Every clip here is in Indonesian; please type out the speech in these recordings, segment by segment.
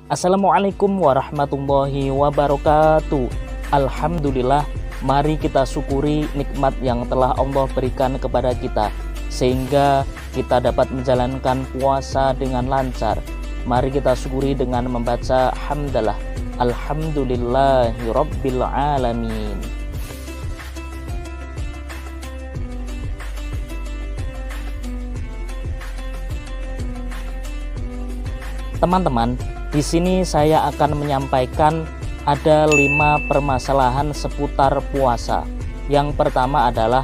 Assalamualaikum warahmatullahi wabarakatuh. Alhamdulillah, mari kita syukuri nikmat yang telah Allah berikan kepada kita, sehingga kita dapat menjalankan puasa dengan lancar. Mari kita syukuri dengan membaca hamdalah. Alhamdulillahi rabbil alamin. Teman-teman, di sini saya akan menyampaikan ada 5 permasalahan seputar puasa. Yang pertama adalah,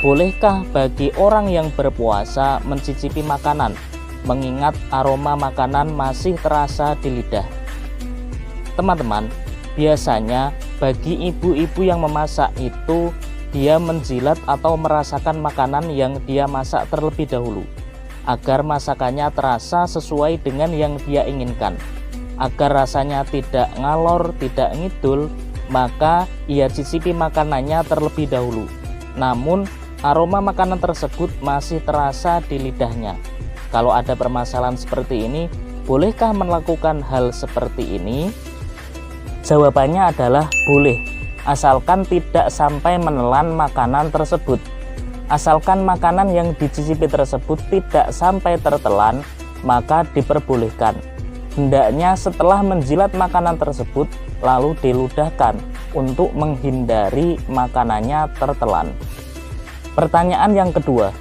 bolehkah bagi orang yang berpuasa mencicipi makanan, mengingat aroma makanan masih terasa di lidah? Teman-teman, biasanya bagi ibu-ibu yang memasak itu, dia menjilat atau merasakan makanan yang dia masak terlebih dahulu, agar masakannya terasa sesuai dengan yang dia inginkan. Agar rasanya tidak ngalor, tidak ngidul, maka ia cicipi makanannya terlebih dahulu. Namun aroma makanan tersebut masih terasa di lidahnya. Kalau ada permasalahan seperti ini, bolehkah melakukan hal seperti ini? Jawabannya adalah boleh, asalkan tidak sampai menelan makanan tersebut. Asalkan makanan yang dicicipi tersebut tidak sampai tertelan, maka diperbolehkan. Hendaknya setelah menjilat makanan tersebut, lalu diludahkan untuk menghindari makanannya tertelan. Pertanyaan yang kedua,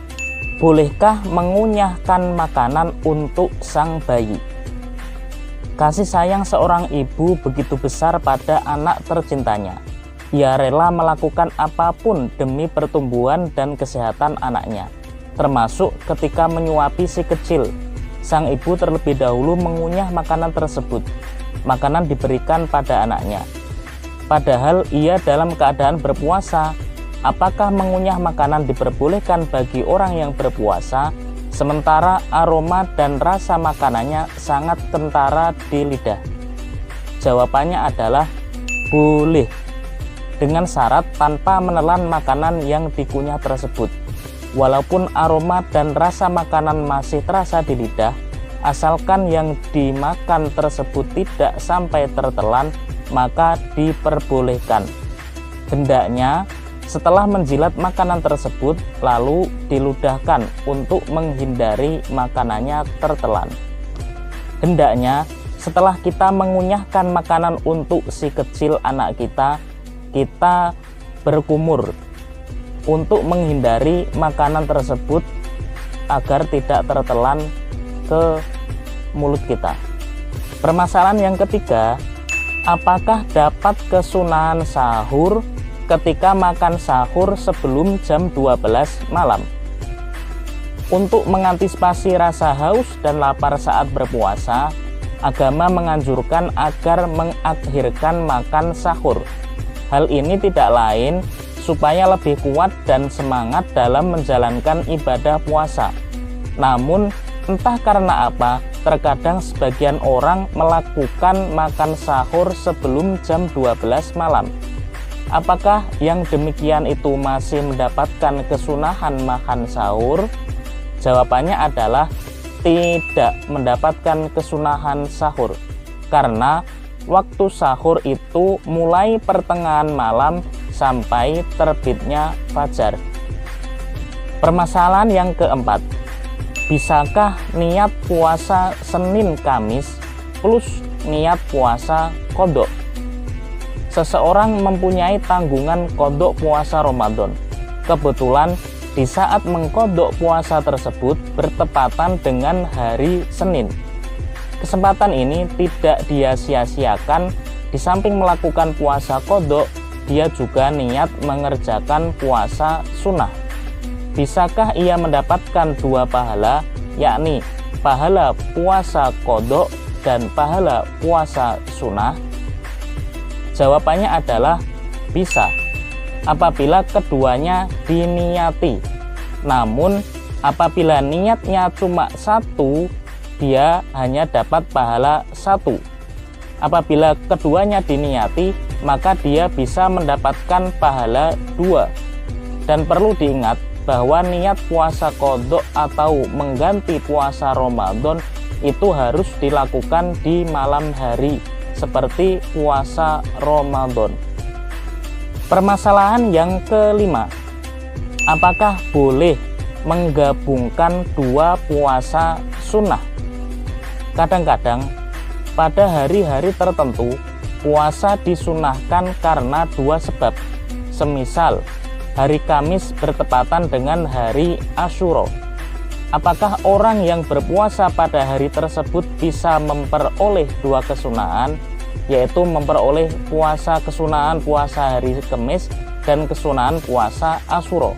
bolehkah mengunyahkan makanan untuk sang bayi? Kasih sayang seorang ibu begitu besar pada anak tercintanya. Ia rela melakukan apapun demi pertumbuhan dan kesehatan anaknya, termasuk ketika menyuapi si kecil. Sang ibu terlebih dahulu mengunyah makanan tersebut. Makanan diberikan pada anaknya, padahal ia dalam keadaan berpuasa. Apakah mengunyah makanan diperbolehkan bagi orang yang berpuasa, sementara aroma dan rasa makanannya sangat kentara di lidah? Jawabannya adalah boleh, dengan syarat tanpa menelan makanan yang dikunyah tersebut. Walaupun aroma dan rasa makanan masih terasa di lidah, asalkan yang dimakan tersebut tidak sampai tertelan, maka diperbolehkan. Hendaknya setelah menjilat makanan tersebut, lalu diludahkan untuk menghindari makanannya tertelan. Hendaknya setelah kita mengunyahkan makanan untuk si kecil anak kita, kita berkumur untuk menghindari makanan tersebut agar tidak tertelan ke mulut kita. Permasalahan yang ketiga, apakah dapat kesunahan sahur ketika makan sahur sebelum jam 12 malam? Untuk mengantisipasi rasa haus dan lapar saat berpuasa, agama menganjurkan agar mengakhirkan makan sahur. Hal ini tidak lain supaya lebih kuat dan semangat dalam menjalankan ibadah puasa. Namun entah karena apa, terkadang sebagian orang melakukan makan sahur sebelum jam 12 malam. Apakah yang demikian itu masih mendapatkan kesunahan makan sahur? Jawabannya adalah tidak mendapatkan kesunahan sahur, karena waktu sahur itu mulai pertengahan malam sampai terbitnya fajar. Permasalahan yang keempat, bisakah niat puasa Senin Kamis plus niat puasa qodok? Seseorang mempunyai tanggungan qodok puasa Ramadan. Kebetulan di saat mengqodok puasa tersebut bertepatan dengan hari Senin. Kesempatan ini tidak dia sia-siakan. Di samping melakukan puasa qodok, dia juga niat mengerjakan puasa sunnah. Bisakah ia mendapatkan 2 pahala, yakni pahala puasa qodok dan pahala puasa sunnah? Jawabannya adalah bisa, apabila keduanya diniati. Namun apabila niatnya cuma 1, dia hanya dapat pahala 1. Apabila keduanya diniati, maka dia bisa mendapatkan pahala 2. Dan perlu diingat bahwa niat puasa qodok atau mengganti puasa Ramadan itu harus dilakukan di malam hari seperti puasa Ramadan. Permasalahan yang kelima, apakah boleh menggabungkan dua puasa sunnah? Kadang-kadang pada hari-hari tertentu puasa disunahkan karena dua sebab. Semisal hari Kamis bertepatan dengan hari Asyura. Apakah orang yang berpuasa pada hari tersebut bisa memperoleh dua kesunahan, yaitu memperoleh puasa kesunahan puasa hari Kamis dan kesunahan puasa Asyura?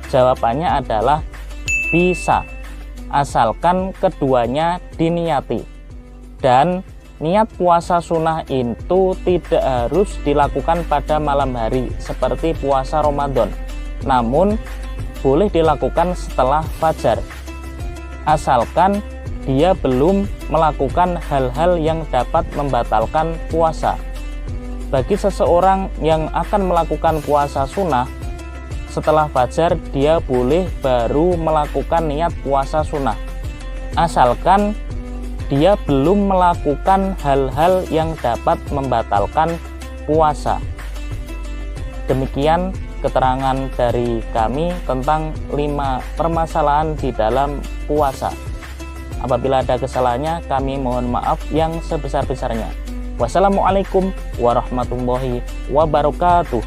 Jawabannya adalah bisa, asalkan keduanya diniati. Dan niat puasa sunnah itu tidak harus dilakukan pada malam hari seperti puasa Ramadan, namun boleh dilakukan setelah fajar, asalkan dia belum melakukan hal-hal yang dapat membatalkan puasa. Bagi seseorang yang akan melakukan puasa sunnah setelah fajar, dia boleh baru melakukan niat puasa sunnah, asalkan dia belum melakukan hal-hal yang dapat membatalkan puasa. Demikian keterangan dari kami tentang 5 permasalahan di dalam puasa. Apabila ada kesalahannya, kami mohon maaf yang sebesar-besarnya. Wassalamualaikum warahmatullahi wabarakatuh.